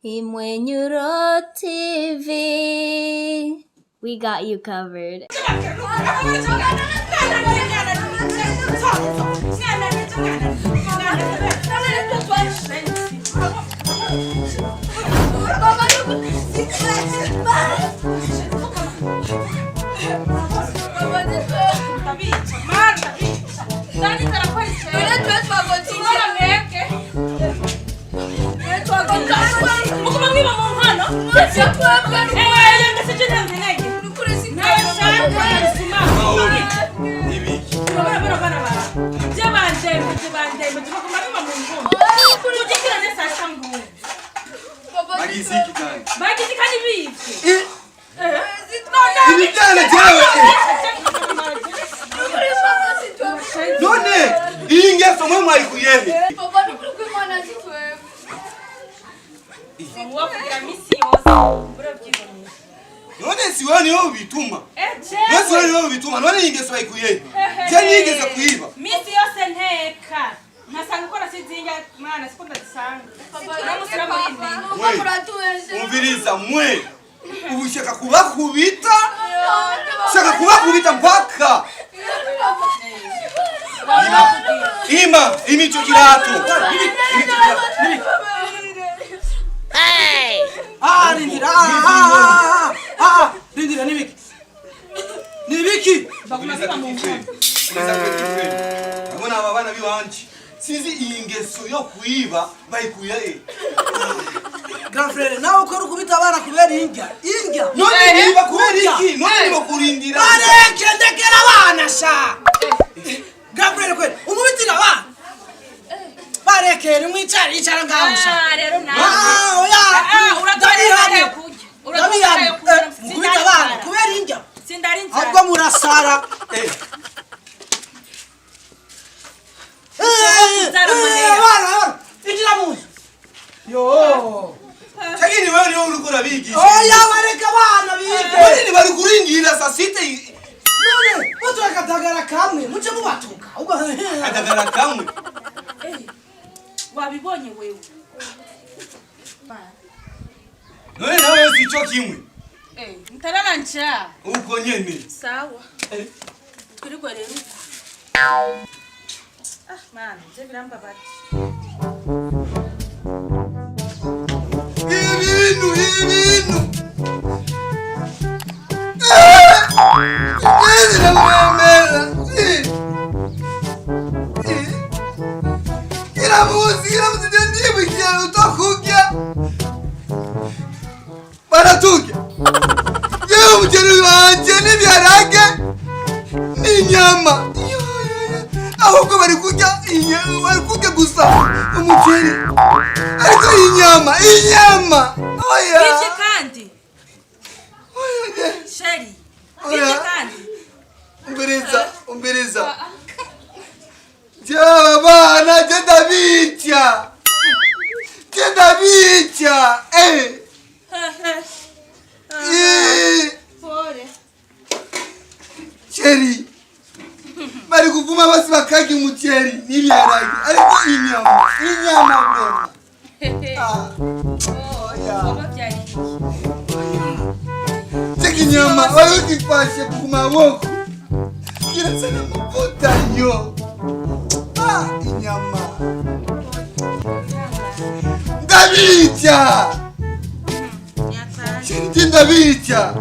Imwenyuro TV. We got you covered. None siwani wewe bituma. None siwani wewe bituma. None ingeso ayikuye. Je nigeze kuiba. Misi yose nteka. Nasanga ko nasizinga mwana sikunda zisanga. Umviriza mwe. Ubushaka kubakubita. Shaka kubakubita mpaka. Ima imicho kirato. Hey! Rindira nibiki? Nibiki? Abona aba bana biwanje. Sizi ingeso yo kuiba bayikuye. Grand frère, nawe ukora kubita abana kubera inga. Inga. None niba kubera iki? None niba kurindira. Bareke ndekera abana sha. Grand frère kweli, umubitira abana. Bareke nimwicare icara ngaho sha. Rero na. Oya. Uratwara kujya. Uratwara kubita abana kubera inga. Sindari nzara. Ahubwo murasara. Injira mu nzu. Yo. Chakini wewe ni uri kurabigisha. Oya bareka abana bige. Wewe ni bari kurindira saa 6. None mutu akatagara kamwe muce mubatuka. Ubwo Adagara kamwe. Wabibonye wewe. None nawe sicho kimwe. Ntarana ncha. Uko nyene. Sawa. Twirigwa rero. Man, je biramba bati. Ibintu. Kila muzi ndiye bikira utakuja. Baratuja. Yewe mjeri wanje n'ibyarage n'inyama. Ahubwo bari kurya gusa umuceri. Ariko inyama. Oya. Iki kandi. Oya. Sheri. Iki kandi. Umbiriza. Jaba bana jenda bicha. Pore. Sheri. Bari kuvuma basi bakagi umuceri n'ibyarage. Ariko inyama bwana. Baba byari. Cheki nyama, wale ukipashe kumaboko. Kila sana mafuta yo. Inyama. Ndabicha. Shindi ndabicha.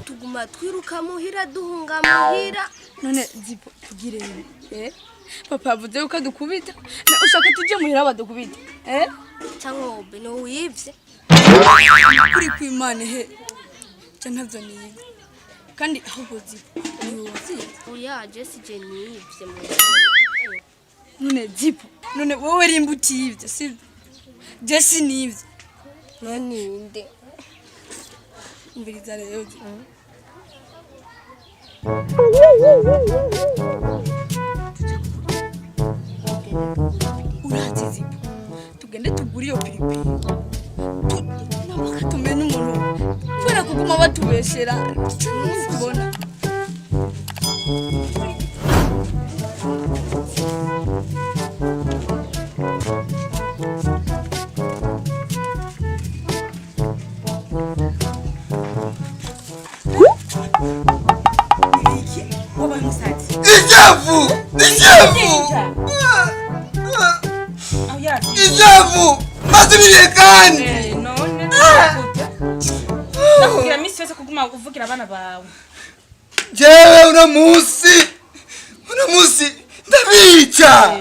Tuguma twiruka muhira duhunga muhira. None zipo tugire papa avuze uko dukubita na ushaka tuje muhira badukubita Cyangwa obe no wivye. kuri kwimane he cyantavyo niye kandi ahubwo zipo ni wozi Oya Jesse je nivye mu. none zipo none wowe rimbuti ivyo si Jesse nivyo Nani nde? mbiriza rero urazi zipo tugende tugura iyo pilipili tumenye umuntu kubera kuguma batubeshera tubona Ijabu! Matumire kandi! None nakubwira misi yose kuguma kuvugira abana bawe. Jewe uno musi ndabica!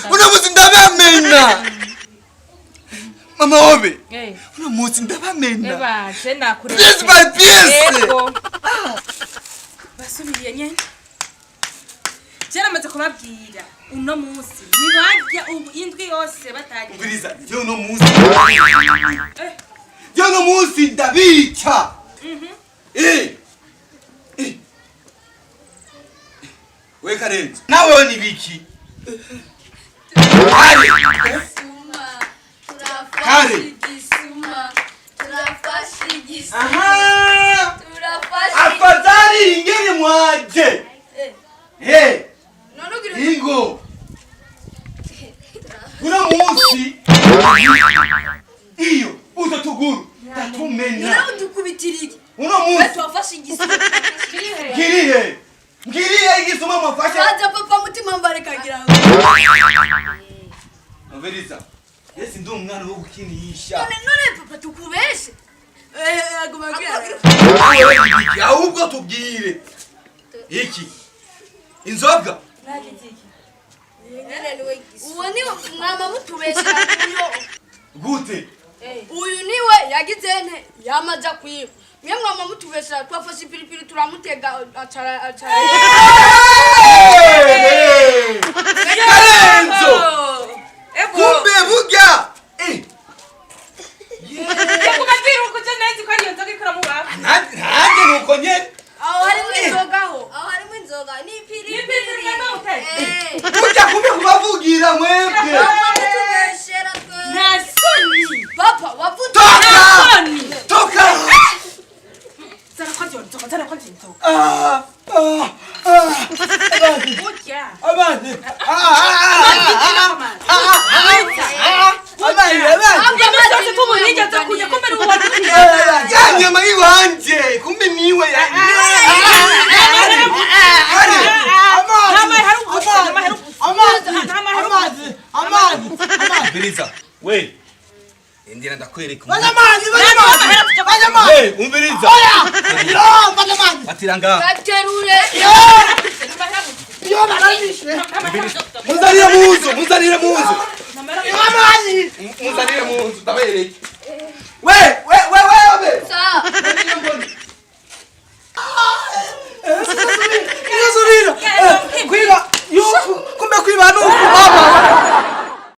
Uno musi ndabamena! Mama Obe! Uno musi ndabamena! Eba, je nakure. Piece by piece! Basubiriye nyene. Jera amaze kubabwira uno musi nibajya indwi yose bataje. Ubiriza, je uno musi. Je uno musi ndabica! We Karenzo, nawe ni biki? Kare. Aha! Afadhali ingeni mwaje. Ingo. Kuna musi. Iyo utotuguru. Tatumenya. Udukubitiriki. Uno musi. Twafashe igisima. Ngiriye igisuma mafashe. Aja papa mutima mbarekagira. Overiza. Yesi ndo umwana wo gukinisha. None papa tukubeshe. Agumagira. Ahubwo tubwire. Iki. Inzoga. Uwo ni mama mutubeshe uyo. Gute. Uyu niwe yagize nte yamaja kwiba. Mwe mama mutubesha twafashe ipiripiri turamutega acara. Karenzo. Kumbe burya. Yakubabwira uko je nezi ko ari nzoga ikora mu baba. Nanjye nuko nye. Aho harimo inzoga ho. Aho harimo inzoga ni ipiripiri. Burya kumbe kubavugira mwebwe. Tubeshera twe. Nasoni. Papa wavuta. Toka. Zara kwa nzoga, zara kwa nzoga. Burya. Abandi. Nyama iwanje kumbe niwe Umviriza we endera ndakwereka umviriza batiranga Gaterure. muzanire muzo muzanire muzo ndabereke